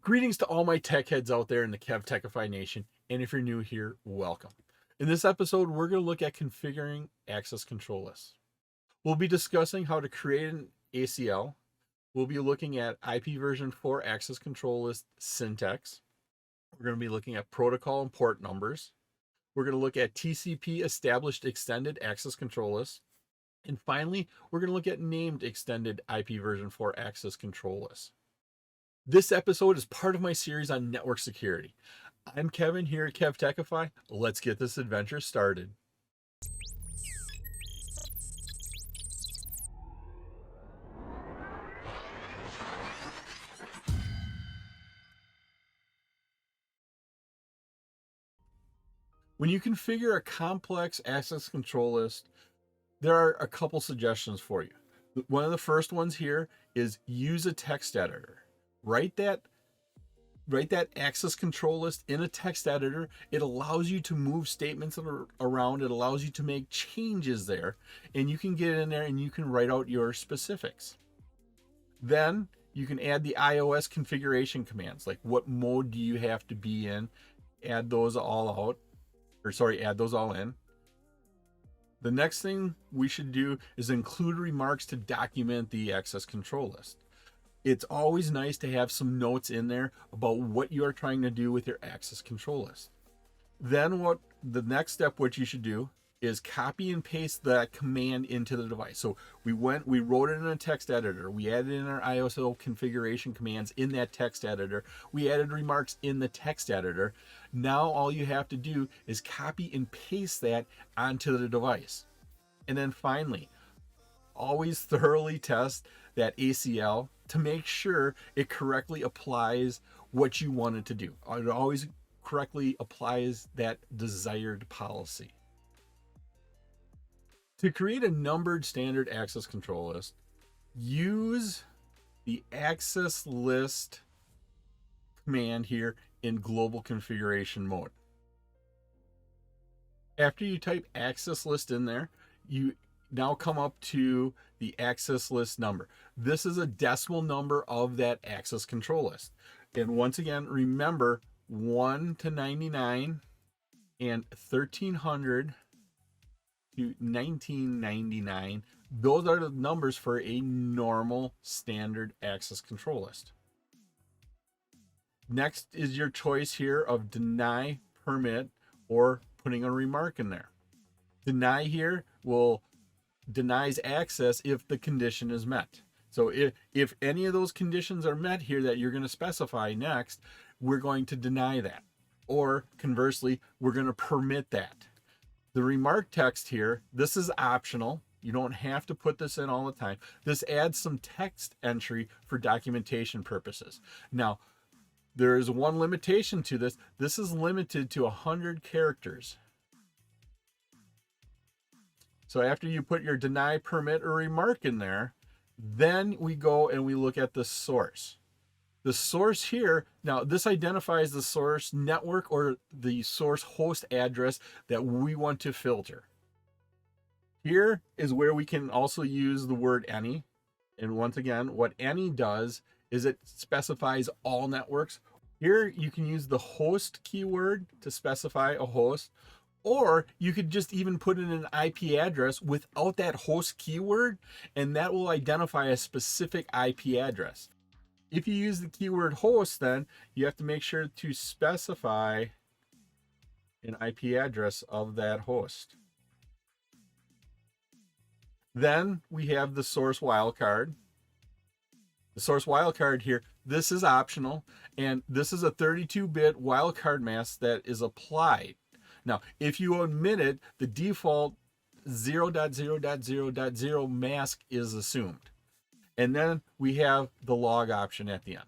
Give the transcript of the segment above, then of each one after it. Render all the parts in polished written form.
Greetings to all my tech heads out there in the KevTechify nation, and if you're new here, welcome. In this episode, we're going to look at configuring access control lists. We'll be discussing how to create an ACL. We'll be looking at IP version 4 access control list syntax. We're going to be looking at protocol and port numbers. We're going to look at TCP Established extended access control lists. And finally, we're going to look at named extended IP version 4 access control lists. This episode is part of my series on network security. I'm Kevin here at KevTechify. Let's get this adventure started. When you configure a complex access control list, there are a couple suggestions for you. One of the first ones here is use a text editor. Write that access control list in a text editor. It allows you to move statements around. It allows you to make changes there, and you can get in there and you can write out your specifics. Then you can add the iOS configuration commands, like what mode do you have to be in, add those all in. The next thing we should do is include remarks to document the access control list. It's always nice to have some notes in there about what you are trying to do with your access control list. Then the next step, what you should do is copy and paste that command into the device. So we wrote it in a text editor. We added in our ISO configuration commands in that text editor. We added remarks in the text editor. Now all you have to do is copy and paste that onto the device. And then finally, always thoroughly test that ACL to make sure it correctly applies what you want it to do. It always correctly applies that desired policy. To create a numbered standard access control list, use the access list command here in global configuration mode. After you type access list in there, you now come up to the access list number. This is a decimal number of that access control list. And once again, remember 1 to 99 and 1300 to 1999. Those are the numbers for a normal standard access control list. Next is your choice here of deny, permit, or putting a remark in there. Deny here denies access if the condition is met. So if any of those conditions are met here that you're going to specify next, we're going to deny that. Or conversely, we're going to permit that. The remark text here, this is optional. You don't have to put this in all the time. This adds some text entry for documentation purposes. Now, there is one limitation to this. This is limited to 100 characters. So after you put your deny, permit, or remark in there, then we go and we look at the source. The source here, now this identifies the source network or the source host address that we want to filter. Here is where we can also use the word any. And once again, what any does is it specifies all networks. Here you can use the host keyword to specify a host. Or you could just even put in an IP address without that host keyword, and that will identify a specific IP address. If you use the keyword host, then you have to make sure to specify an IP address of that host. Then we have the source wildcard. The source wildcard here, this is optional, and this is a 32-bit wildcard mask that is applied. Now, if you omit it, the default 0.0.0.0 mask is assumed. And then we have the log option at the end.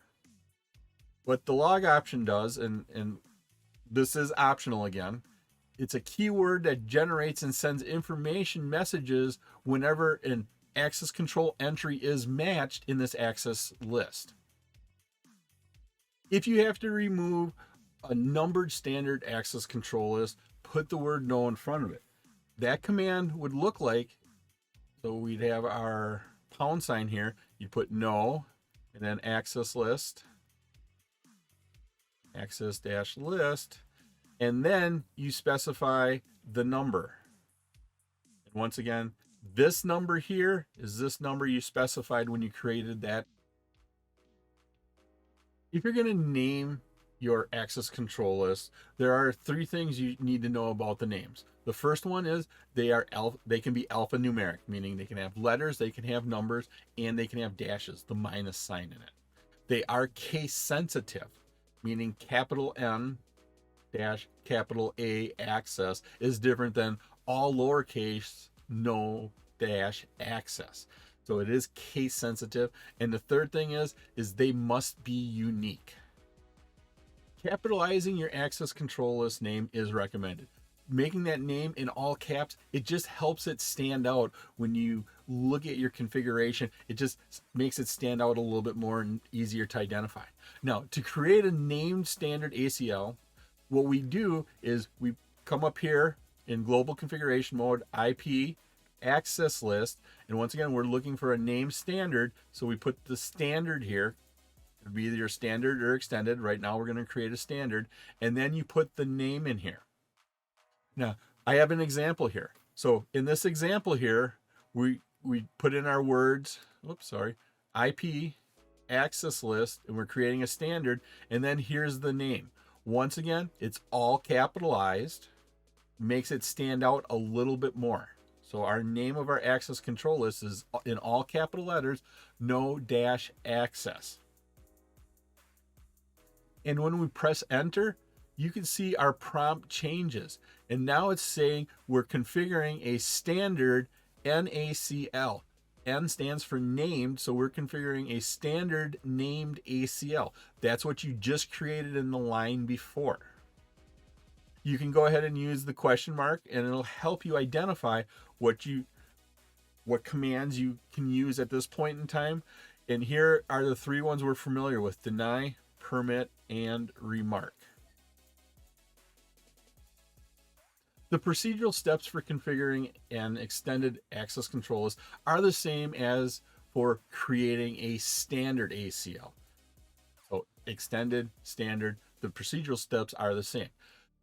What the log option does, and this is optional again, it's a keyword that generates and sends information messages whenever an access control entry is matched in this access list. If you have to remove a numbered standard access control list, put the word no in front of it. That command would look like, so we'd have our pound sign here. You put no, and then access list, access dash list, and then you specify the number. And once again, this number here is this number you specified when you created that. If you're going to name your access control list, there are 3 things you need to know about the names. The first one is they can be alphanumeric, meaning they can have letters, they can have numbers, and they can have dashes, the minus sign in it. They are case sensitive, meaning capital N dash capital A access is different than all lowercase no dash access. So it is case sensitive. And the third thing is they must be unique. Capitalizing your access control list name is recommended. Making that name in all caps, it just helps it stand out when you look at your configuration. It just makes it stand out a little bit more and easier to identify. Now, to create a named standard ACL, what we do is we come up here in global configuration mode, IP access list, and once again we're looking for a name standard, so we put the standard here. It would be either standard or extended. Right now we're going to create a standard, and then you put the name in here. Now I have an example here. So in this example here, we put in our words, IP access list, and we're creating a standard, and then here's the name. Once again, it's all capitalized, makes it stand out a little bit more. So our name of our access control list is in all capital letters, no dash access. And when we press enter, you can see our prompt changes. And now it's saying we're configuring a standard NACL. N stands for named, so we're configuring a standard named ACL. That's what you just created in the line before. You can go ahead and use the question mark, and it'll help you identify what commands you can use at this point in time. And here are the 3 ones we're familiar with: deny, permit, and remark. The procedural steps for configuring an extended access control list are the same as for creating a standard ACL. So extended, standard, the procedural steps are the same.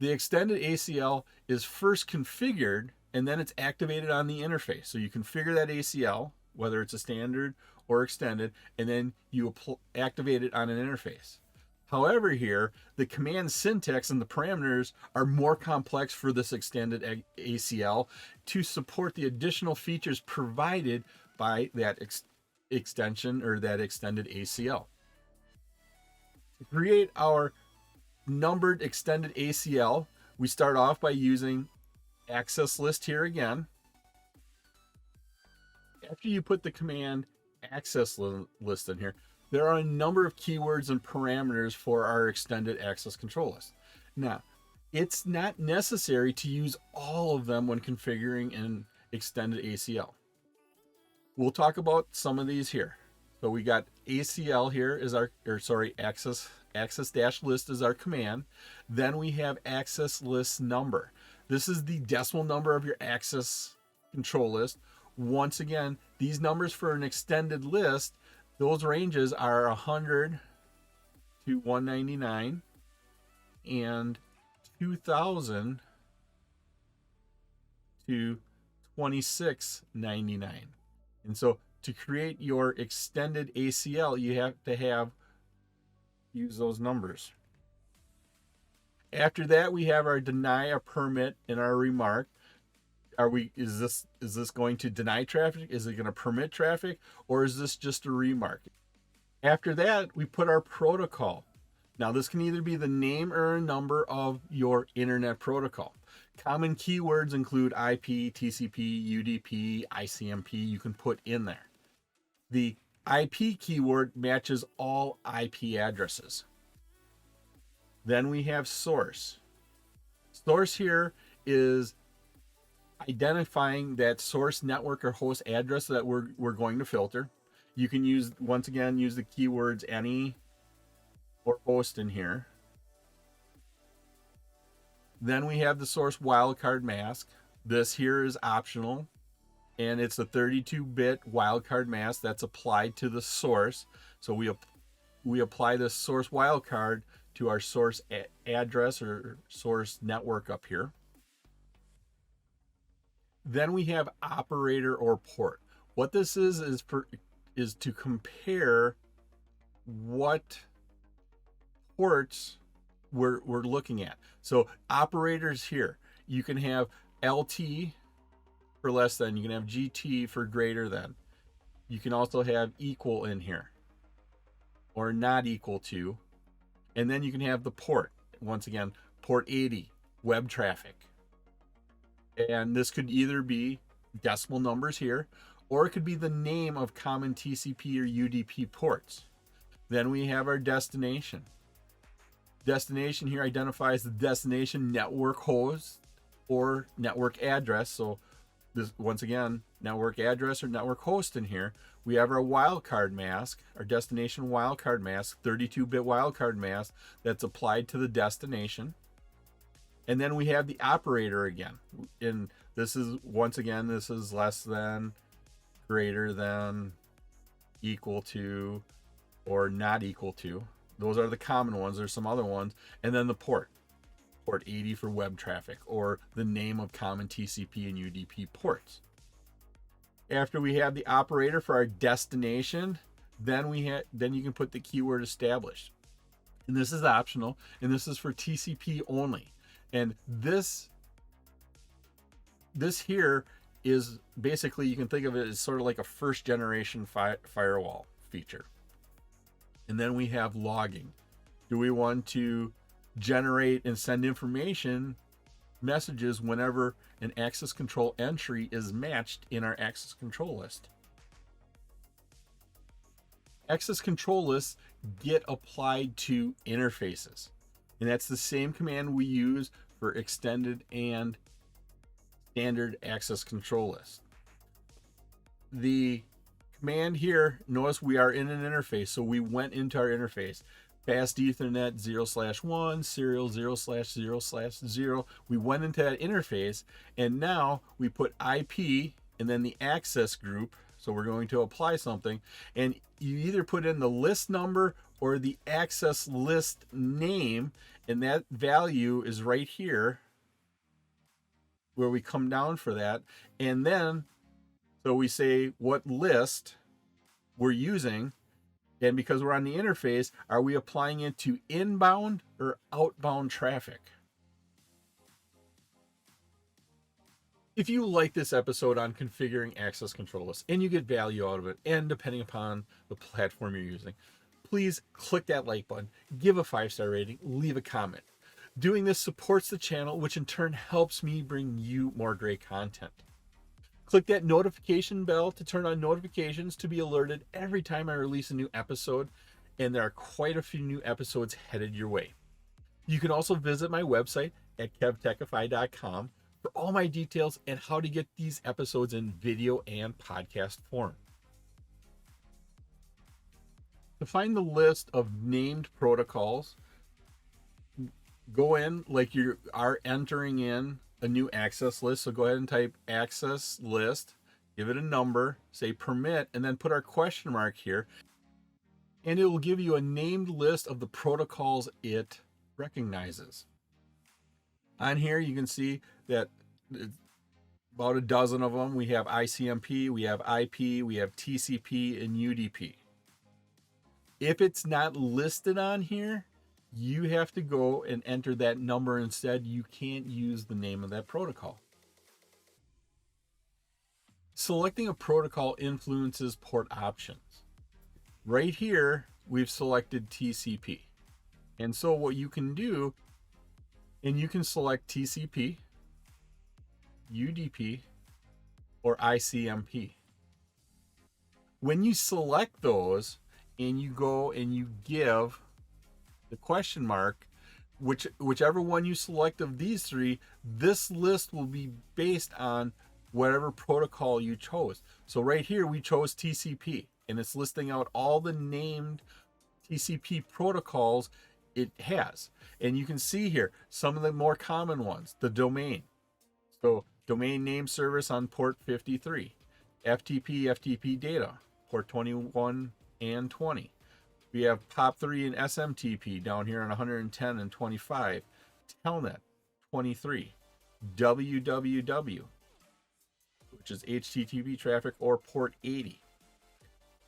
The extended ACL is first configured, and then it's activated on the interface. So you configure that ACL, whether it's a standard or extended, and then you activate it on an interface. However, here, the command syntax and the parameters are more complex for this extended ACL to support the additional features provided by that extension or that extended ACL. To create our numbered extended ACL, we start off by using access list here again. After you put the command access list in here, there are a number of keywords and parameters for our extended access control list. Now, it's not necessary to use all of them when configuring an extended ACL. We'll talk about some of these here. So we got ACL here is access dash list is our command. Then we have access list number. This is the decimal number of your access control list. Once again, these numbers for an extended list, those ranges are 100 to 199 and 2000 to 2699. And so to create your extended ACL, you have to use those numbers. After that, we have our deny, a permit, and our remark. Is this going to deny traffic? Is it going to permit traffic? Or is this just a remark? After that, we put our protocol. Now, this can either be the name or a number of your internet protocol. Common keywords include IP, TCP, UDP, ICMP you can put in there. The IP keyword matches all IP addresses. Then we have source. Source here is identifying that source network or host address that we're going to filter. You can use the keywords any or host in here. Then we have the source wildcard mask. This here is optional, and it's a 32-bit wildcard mask that's applied to the source. So we we apply this source wildcard to our source address or source network up here. Then we have operator or port. What this is to compare what ports we're looking at. So operators here, you can have LT for less than, you can have GT for greater than. You can also have equal in here or not equal to. And then you can have the port. Once again, port 80, web traffic. And this could either be decimal numbers here, or it could be the name of common TCP or UDP ports. Then we have our destination. Destination here identifies the destination network host or network address. So this, once again, network address or network host in here. We have our wildcard mask, our destination wildcard mask, 32-bit wildcard mask that's applied to the destination. And then we have the operator again. And this is, once again, this is less than, greater than, equal to, or not equal to. Those are the common ones. There's some other ones. And then the port 80 for web traffic, or the name of common TCP and UDP ports. After we have the operator for our destination, then you can put the keyword established. And this is optional, and this is for TCP only. And this here is basically, you can think of it as sort of like a first generation firewall feature. And then we have logging. Do we want to generate and send information messages whenever an access control entry is matched in our access control list? Access control lists get applied to interfaces, and that's the same command we use for extended and standard access control list. The command here, notice we are in an interface, so we went into our interface. Fast Ethernet 0/1, serial 0/0/0. We went into that interface, and now we put IP and then the access group. So we're going to apply something, and you either put in the list number or the access list name, and that value is right here where we come down for that. And then, so we say what list we're using, and because we're on the interface, are we applying it to inbound or outbound traffic? If you like this episode on configuring access control lists and you get value out of it, and depending upon the platform you're using, please click that like button, give a 5-star rating, leave a comment. Doing this supports the channel, which in turn helps me bring you more great content. Click that notification bell to turn on notifications to be alerted every time I release a new episode, and there are quite a few new episodes headed your way. You can also visit my website at KevTechify.com for all my details and how to get these episodes in video and podcast form. To find the list of named protocols, go in like you are entering in a new access list. So go ahead and type access list, give it a number, say permit, and then put our question mark here. And it will give you a named list of the protocols it recognizes. On here, you can see that about a dozen of them. We have ICMP, we have IP, we have TCP, and UDP. If it's not listed on here, you have to go and enter that number instead. You can't use the name of that protocol. Selecting a protocol influences port options. Right here, we've selected TCP. And so what you can do, and you can select TCP, UDP, or ICMP. When you select those and you go and you give the question mark, whichever one you select of these three, this list will be based on whatever protocol you chose. So right here we chose TCP, and it's listing out all the named TCP protocols it has. And you can see here some of the more common ones. The domain, so domain name service on port 53, FTP data, port 21 and 20. We have POP3 and SMTP down here on 110 and 25. Telnet 23. WWW, which is HTTP traffic, or port 80.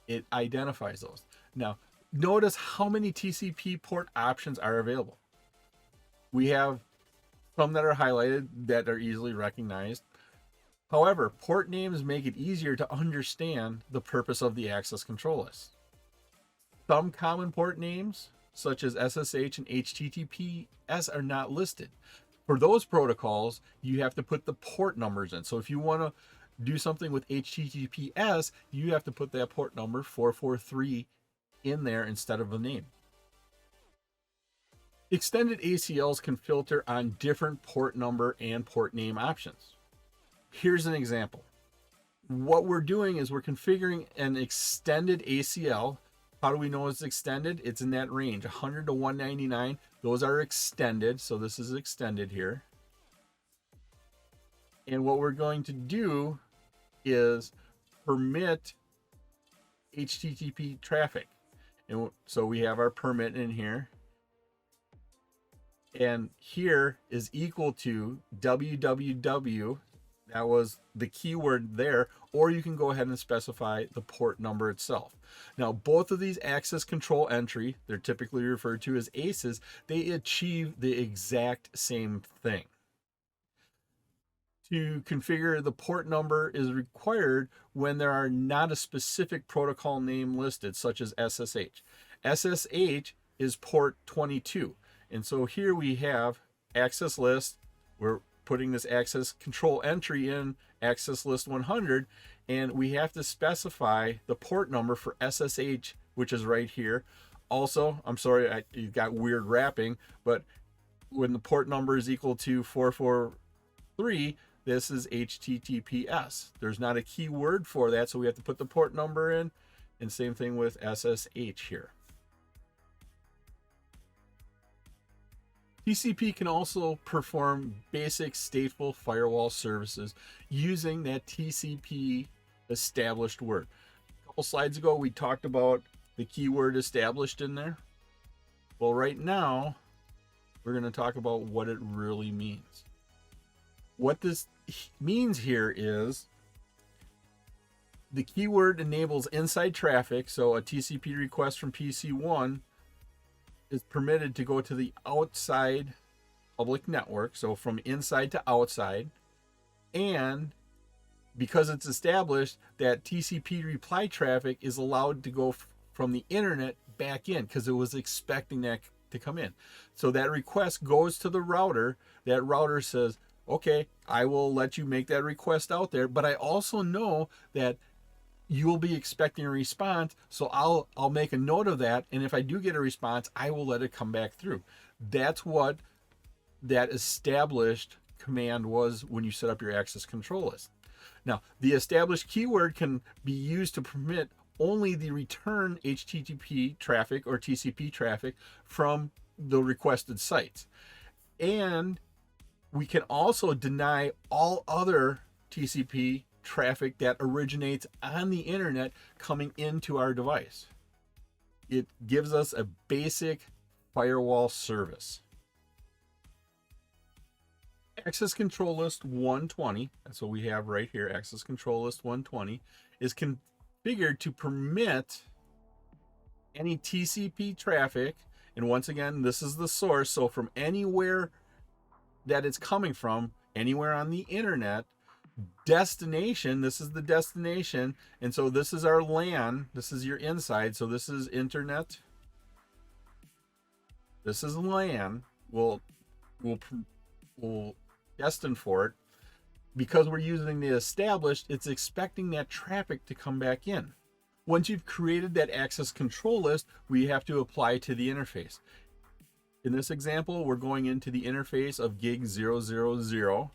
It identifies those. Now, notice how many TCP port options are available. We have some that are highlighted that are easily recognized. However, port names make it easier to understand the purpose of the access control list. Some common port names, such as SSH and HTTPS, are not listed. For those protocols, you have to put the port numbers in. So if you want to do something with HTTPS, you have to put that port number 443 in there instead of a name. Extended ACLs can filter on different port number and port name options. Here's an example. What we're doing is we're configuring an extended ACL. How do we know it's extended? It's in that range, 100 to 199. Those are extended, so this is extended here. And what we're going to do is permit HTTP traffic. And so we have our permit in here. And here is equal to www. That was the keyword there, or you can go ahead and specify the port number itself. Now, both of these access control entry, they're typically referred to as ACEs, they achieve the exact same thing. To configure the port number is required when there are not a specific protocol name listed, such as SSH. SSH is port 22. And so here we have access list. We're putting this access control entry in access list 100, and we have to specify the port number for SSH, which is right here. Also, I'm sorry, you got weird wrapping, but when the port number is equal to 443, this is HTTPS. There's not a keyword for that, so we have to put the port number in, and same thing with SSH here. TCP can also perform basic stateful firewall services using that TCP established word. A couple slides ago, we talked about the keyword established in there. Well, right now, we're going to talk about what it really means. What this means here is the keyword enables inside traffic. So a TCP request from PC1 is permitted to go to the outside public network, so from inside to outside. And because it's established, that TCP reply traffic is allowed to go from the internet back in, because it was expecting that to come in. So that request goes to the router. That router says, okay, I will let you make that request out there, but I also know that you will be expecting a response, so I'll make a note of that, and if I do get a response, I will let it come back through. That's what that established command was when you set up your access control list. Now, the established keyword can be used to permit only the return HTTP traffic or TCP traffic from the requested sites. And we can also deny all other TCP traffic that originates on the internet coming into our device. It gives us a basic firewall service. Access control list 120, that's what we have right here, access control list 120, is configured to permit any TCP traffic. And once again, this is the source, so from anywhere that it's coming from, anywhere on the internet, destination, this is the destination, and so this is our LAN, this is your inside, so this is internet, this is LAN. We'll destine for it. Because we're using the established, it's expecting that traffic to come back in. Once you've created that access control list, we have to apply to the interface. In this example, we're going into the interface of gig 000.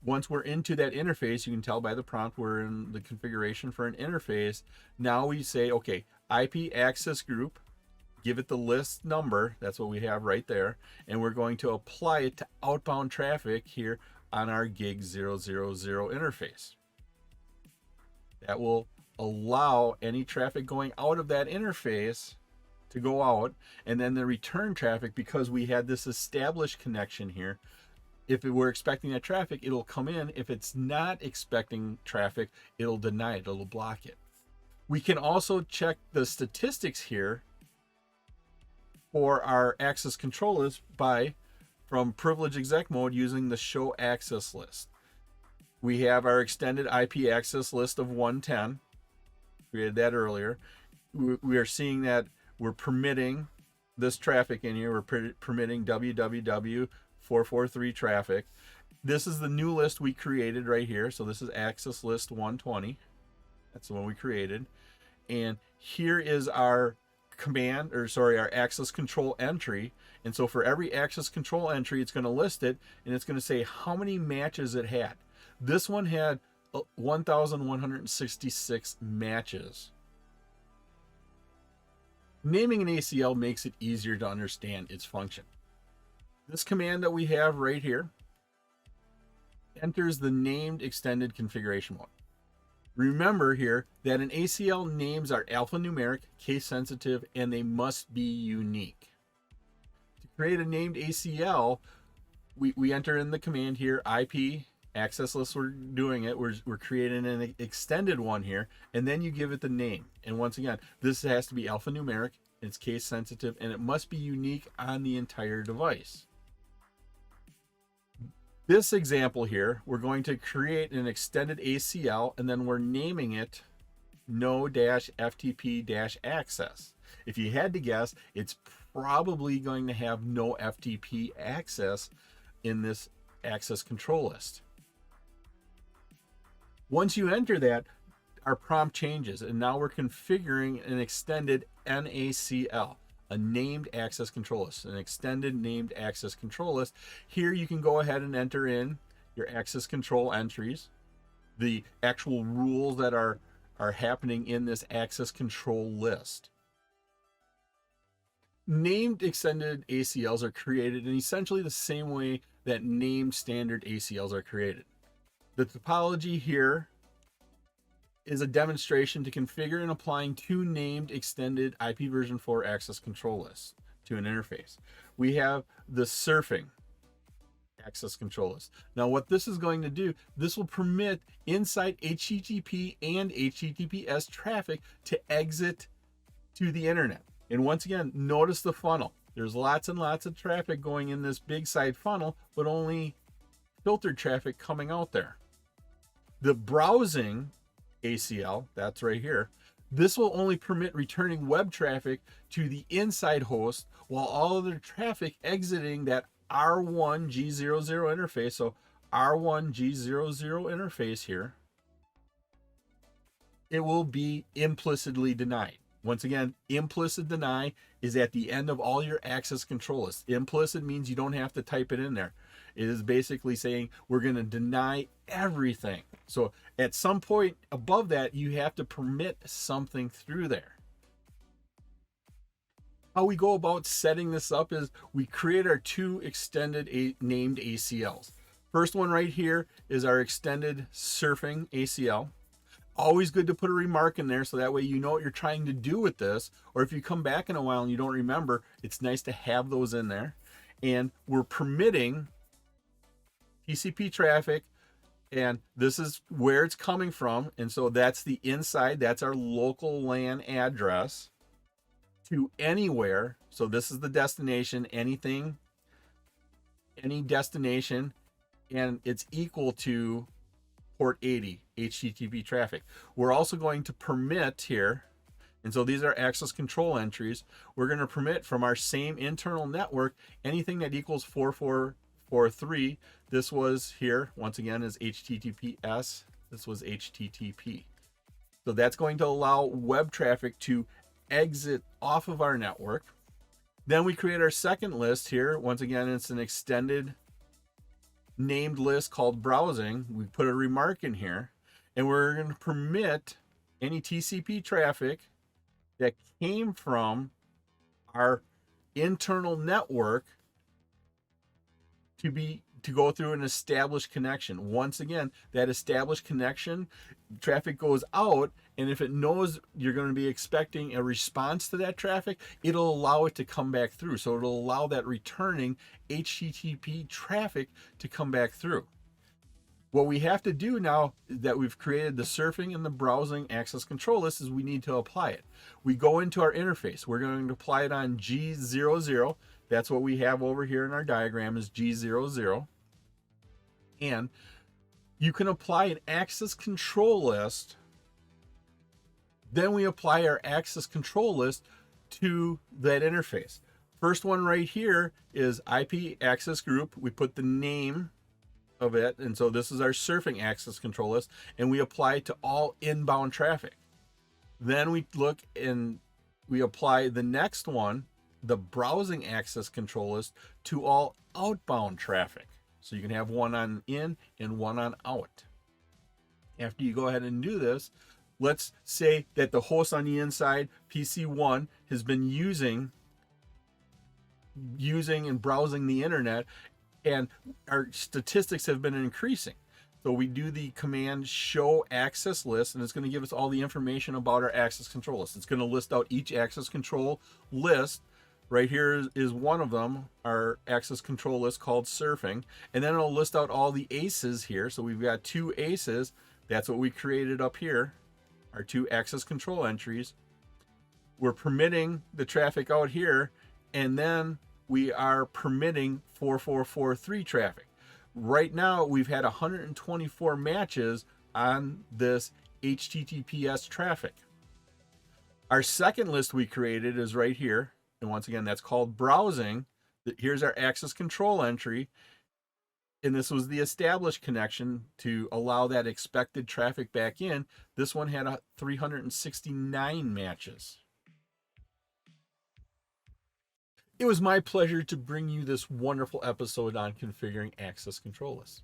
Once we're into that interface, you can tell by the prompt we're in the configuration for an interface. Now we say, okay, IP access group, give it the list number, that's what we have right there, and we're going to apply it to outbound traffic here on our gig 000 interface. That will allow any traffic going out of that interface to go out, and then the return traffic, because we had this established connection here, if we're expecting that traffic, it'll come in. If it's not expecting traffic, it'll deny it, it'll block it. We can also check the statistics here for our access control list from privilege exec mode using the show access list. We have our extended IP access list of 110. Created that earlier. We are seeing that we're permitting this traffic in here. We're permitting www.443 traffic. This is the new list we created right here. So this is access list 120. That's the one we created. And here is our our access control entry. And so for every access control entry, it's going to list it, and it's going to say how many matches it had. This one had 1,166 matches. Naming an ACL makes it easier to understand its function. This command that we have right here enters the named extended configuration mode. Remember here that an ACL names are alphanumeric, case sensitive, and they must be unique. To create a named ACL, we enter in the command here, IP access list. We're doing it. We're creating an extended one here, and then you give it the name. And once again, this has to be alphanumeric, it's case sensitive, and it must be unique on the entire device. This example here, we're going to create an extended ACL, and then we're naming it no-FTP-access. If you had to guess, it's probably going to have no FTP access in this access control list. Once you enter that, our prompt changes, and now we're configuring an extended NACL, a named access control list, an extended named access control list. Here you can go ahead and enter in your access control entries, the actual rules that are happening in this access control list. Named extended ACLs are created in essentially the same way that named standard ACLs are created. The topology here is a demonstration to configure and applying two named extended IP version 4 access control lists to an interface. We have the surfing access control list. Now what this is going to do, this will permit inside HTTP and HTTPS traffic to exit to the internet. And once again, notice the funnel. There's lots and lots of traffic going in this big side funnel, but only filtered traffic coming out there. The browsing ACL, that's right here, this will only permit returning web traffic to the inside host, while all other traffic exiting that R1G00 interface, so R1G00 interface here, it will be implicitly denied. Once again, implicit deny is at the end of all your access control lists. Implicit means you don't have to type it in there. It is basically saying we're going to deny everything. So at some point above that, you have to permit something through there. How we go about setting this up is we create our two extended named ACLs. First one right here is our extended surfing ACL. Always good to put a remark in there so that way you know what you're trying to do with this, or if you come back in a while and you don't remember, it's nice to have those in there. And we're permitting TCP traffic, and this is where it's coming from, and so that's the inside, that's our local LAN address to anywhere. So this is the destination, anything, any destination, and it's equal to port 80 HTTP traffic. We're also going to permit here, and so these are access control entries. We're going to permit from our same internal network anything that equals 4443. This was here, once again, is HTTPS. This was HTTP. So that's going to allow web traffic to exit off of our network. Then we create our second list here. Once again, it's an extended named list called browsing. We put a remark in here, and we're going to permit any TCP traffic that came from our internal network to go through an established connection. Once again, that established connection, traffic goes out, And if it knows you're going to be expecting a response to that traffic, it'll allow it to come back through. So it'll allow that returning HTTP traffic to come back through. What we have to do now that we've created the surfing and the browsing access control list is we need to apply it. We go into our interface. We're going to apply it on G00. That's what we have over here in our diagram is G00. And you can apply an access control list. Then we apply our access control list to that interface. First one right here is IP access group. We put the name of it, and so this is our surfing access control list, and we apply it to all inbound traffic. Then we look and we apply the next one, the browsing access control list, to all outbound traffic. So you can have one on in and one on out. After you go ahead and do this, let's say that the host on the inside, PC1, has been using and browsing the internet, and our statistics have been increasing. So we do the command show access list, and it's going to give us all the information about our access control list. It's going to list out each access control list. Right here is one of them, our access control list called surfing. And then it'll list out all the ACEs here. So we've got 2 ACEs. That's what we created up here, our 2 access control entries. We're permitting the traffic out here, and then we are permitting 4443 traffic. Right now, we've had 124 matches on this HTTPS traffic. Our second list we created is right here. And once again, that's called browsing. Here's our access control entry. And this was the established connection to allow that expected traffic back in. This one had 369 matches. It was my pleasure to bring you this wonderful episode on configuring access control lists.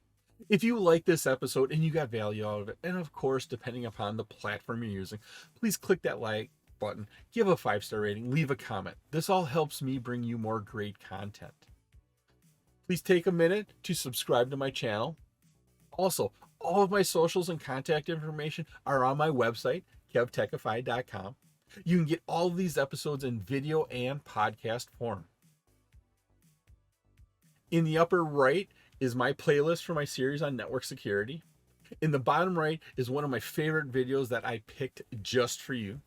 If you like this episode and you got value out of it, and of course, depending upon the platform you're using, please click that like button, give a 5-star rating, leave a comment. This all helps me bring you more great content. Please take a minute to subscribe to my channel. Also, all of my socials and contact information are on my website, KevTechify.com. You can get all of these episodes in video and podcast form. In the upper right is my playlist for my series on network security. In the bottom right is one of my favorite videos that I picked just for you.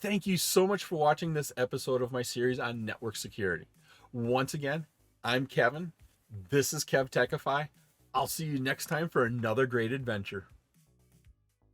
Thank you so much for watching this episode of my series on network security. Once again, I'm Kevin. This is KevTechify. I'll see you next time for another great adventure.